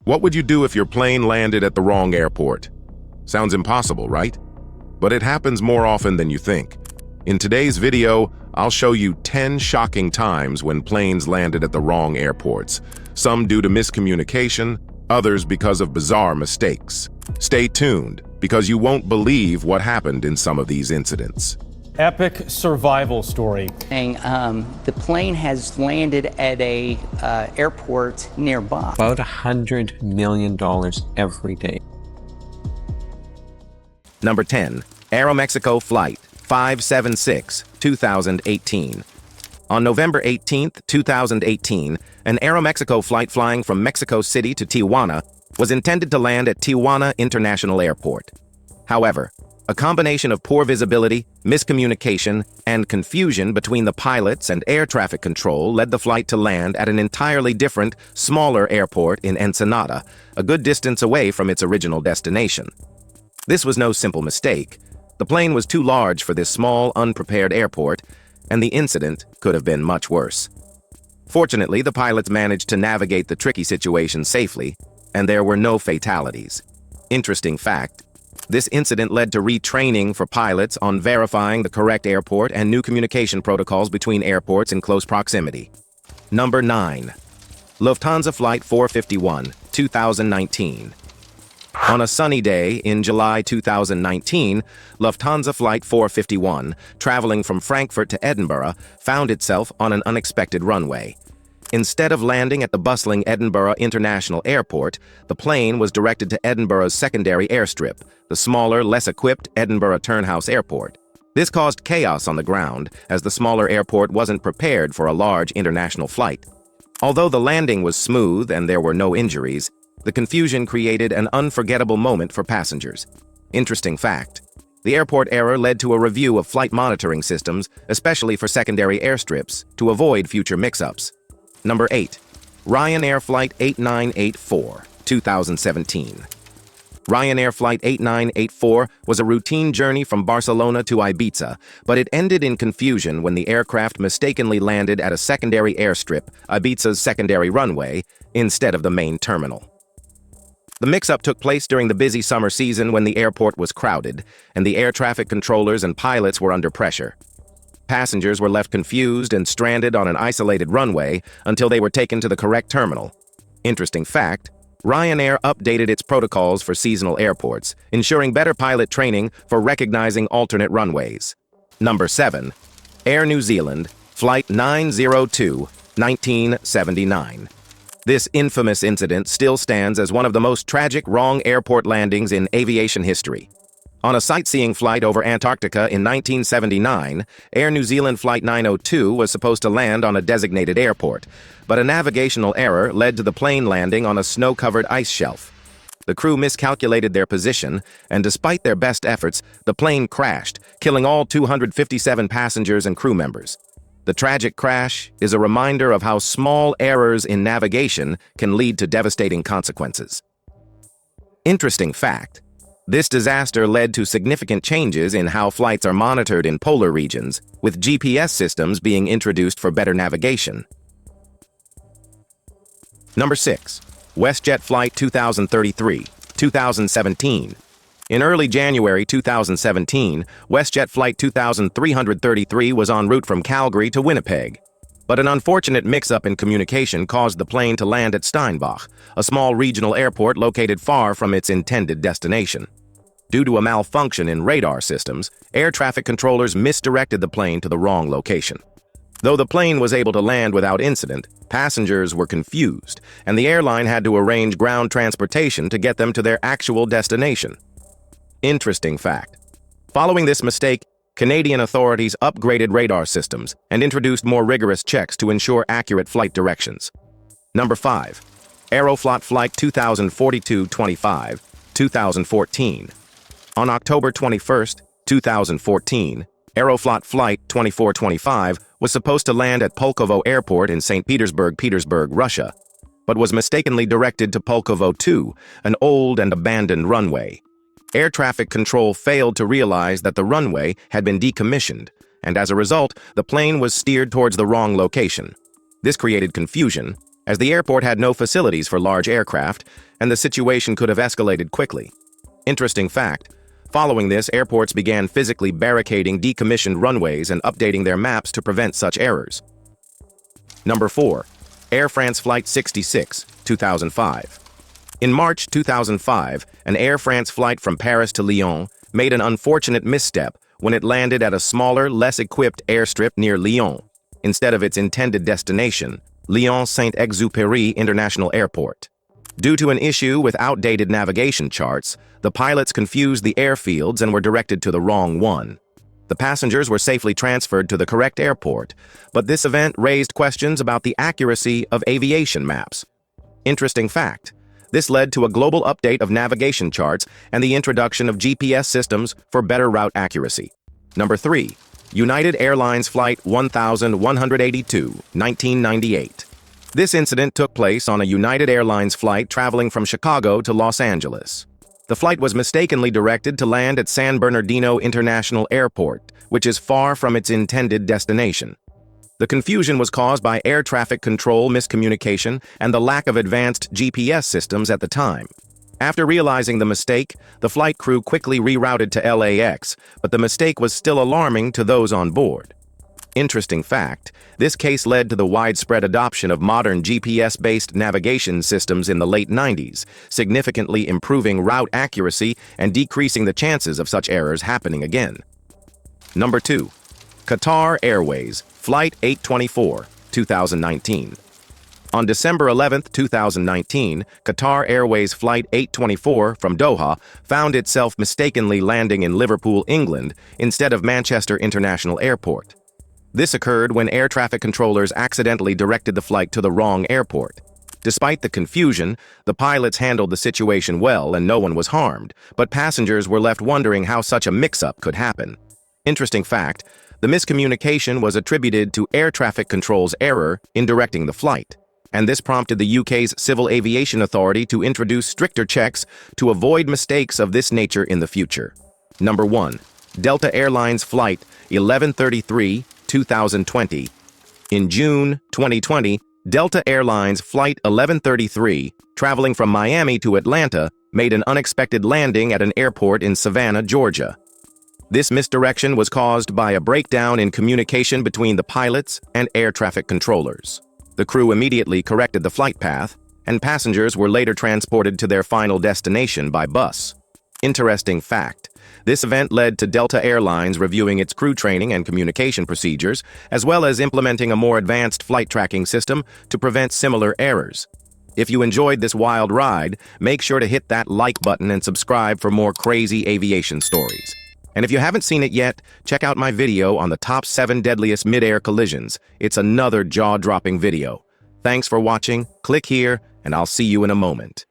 What would you do if your plane landed at the wrong airport? Sounds impossible, right? But it happens more often than you think. In today's video, I'll show you 10 shocking times when planes landed at the wrong airports, some due to miscommunication, others because of bizarre mistakes. Stay tuned, because you won't believe what happened in some of these incidents. Epic survival story. The plane has landed at a airport nearby. About $100 million every day. Number 10. Aeromexico Flight 576, 2018. On November 18, 2018, an Aeromexico flight flying from Mexico City to Tijuana was intended to land at Tijuana International Airport. However, a combination of poor visibility, miscommunication, and confusion between the pilots and air traffic control led the flight to land at an entirely different, smaller airport in Ensenada, a good distance away from its original destination. This was no simple mistake. The plane was too large for this small, unprepared airport, and the incident could have been much worse. Fortunately, the pilots managed to navigate the tricky situation safely, and there were no fatalities. Interesting fact, this incident led to retraining for pilots on verifying the correct airport and new communication protocols between airports in close proximity. Number 9. Lufthansa Flight 451, 2019. On a sunny day in July 2019, Lufthansa Flight 451, traveling from Frankfurt to Edinburgh, found itself on an unexpected runway. Instead of landing at the bustling Edinburgh International Airport, the plane was directed to Edinburgh's secondary airstrip, the smaller, less equipped Edinburgh Turnhouse Airport. This caused chaos on the ground, as the smaller airport wasn't prepared for a large international flight. Although the landing was smooth and there were no injuries, the confusion created an unforgettable moment for passengers. Interesting fact, the airport error led to a review of flight monitoring systems, especially for secondary airstrips, to avoid future mix-ups. Number 8. Ryanair Flight 8984, 2017. Ryanair Flight 8984 was a routine journey from Barcelona to Ibiza, but it ended in confusion when the aircraft mistakenly landed at a secondary airstrip, Ibiza's secondary runway, instead of the main terminal. The mix-up took place during the busy summer season when the airport was crowded, and the air traffic controllers and pilots were under pressure. Passengers were left confused and stranded on an isolated runway until they were taken to the correct terminal. Interesting fact, Ryanair updated its protocols for seasonal airports, ensuring better pilot training for recognizing alternate runways. Number 7. Air New Zealand, Flight 902, 1979. This infamous incident still stands as one of the most tragic wrong airport landings in aviation history. On a sightseeing flight over Antarctica in 1979, Air New Zealand Flight 902 was supposed to land on a designated airport, but a navigational error led to the plane landing on a snow-covered ice shelf. The crew miscalculated their position, and despite their best efforts, the plane crashed, killing all 257 passengers and crew members. The tragic crash is a reminder of how small errors in navigation can lead to devastating consequences. Interesting fact, this disaster led to significant changes in how flights are monitored in polar regions, with GPS systems being introduced for better navigation. Number 6. WestJet Flight 2033, 2017. In early January 2017, WestJet Flight 2333 was en route from Calgary to Winnipeg. But an unfortunate mix-up in communication caused the plane to land at Steinbach, a small regional airport located far from its intended destination. Due to a malfunction in radar systems, air traffic controllers misdirected the plane to the wrong location. Though the plane was able to land without incident, passengers were confused, and the airline had to arrange ground transportation to get them to their actual destination. Interesting fact. Following this mistake, Canadian authorities upgraded radar systems and introduced more rigorous checks to ensure accurate flight directions. Number 5. Aeroflot Flight 2042-25, 2014. On October 21, 2014, Aeroflot Flight 2425 was supposed to land at Pulkovo Airport in St. Petersburg, Russia, but was mistakenly directed to Pulkovo 2, an old and abandoned runway. Air traffic control failed to realize that the runway had been decommissioned, and as a result, the plane was steered towards the wrong location. This created confusion, as the airport had no facilities for large aircraft, and the situation could have escalated quickly. Interesting fact, following this, airports began physically barricading decommissioned runways and updating their maps to prevent such errors. Number 4. Air France Flight 66, 2005. In March 2005, an Air France flight from Paris to Lyon made an unfortunate misstep when it landed at a smaller, less equipped airstrip near Lyon, instead of its intended destination, Lyon-Saint-Exupéry International Airport. Due to an issue with outdated navigation charts, the pilots confused the airfields and were directed to the wrong one. The passengers were safely transferred to the correct airport, but this event raised questions about the accuracy of aviation maps. Interesting fact, this led to a global update of navigation charts and the introduction of GPS systems for better route accuracy. Number 3. United Airlines Flight 1182, 1998. This incident took place on a United Airlines flight traveling from Chicago to Los Angeles. The flight was mistakenly directed to land at San Bernardino International Airport, which is far from its intended destination. The confusion was caused by air traffic control miscommunication and the lack of advanced GPS systems at the time. After realizing the mistake, the flight crew quickly rerouted to LAX, but the mistake was still alarming to those on board. Interesting fact, this case led to the widespread adoption of modern GPS-based navigation systems in the late 90s, significantly improving route accuracy and decreasing the chances of such errors happening again. Number 2. Qatar Airways Flight 824, 2019. On December 11, 2019, Qatar Airways Flight 824 from Doha found itself mistakenly landing in Liverpool, England, instead of Manchester International Airport. This occurred when air traffic controllers accidentally directed the flight to the wrong airport. Despite the confusion, the pilots handled the situation well and no one was harmed, but passengers were left wondering how such a mix-up could happen. Interesting fact, the miscommunication was attributed to air traffic control's error in directing the flight, and this prompted the UK's Civil Aviation Authority to introduce stricter checks to avoid mistakes of this nature in the future. Number 1. Delta Airlines Flight 1133, 2020. In June 2020, Delta Airlines Flight 1133, traveling from Miami to Atlanta, made an unexpected landing at an airport in Savannah, Georgia. This misdirection was caused by a breakdown in communication between the pilots and air traffic controllers. The crew immediately corrected the flight path, and passengers were later transported to their final destination by bus. Interesting fact, this event led to Delta Airlines reviewing its crew training and communication procedures, as well as implementing a more advanced flight tracking system to prevent similar errors. If you enjoyed this wild ride, make sure to hit that like button and subscribe for more crazy aviation stories. And if you haven't seen it yet, check out my video on the top 7 deadliest mid-air collisions. It's another jaw-dropping video. Thanks for watching, click here, and I'll see you in a moment.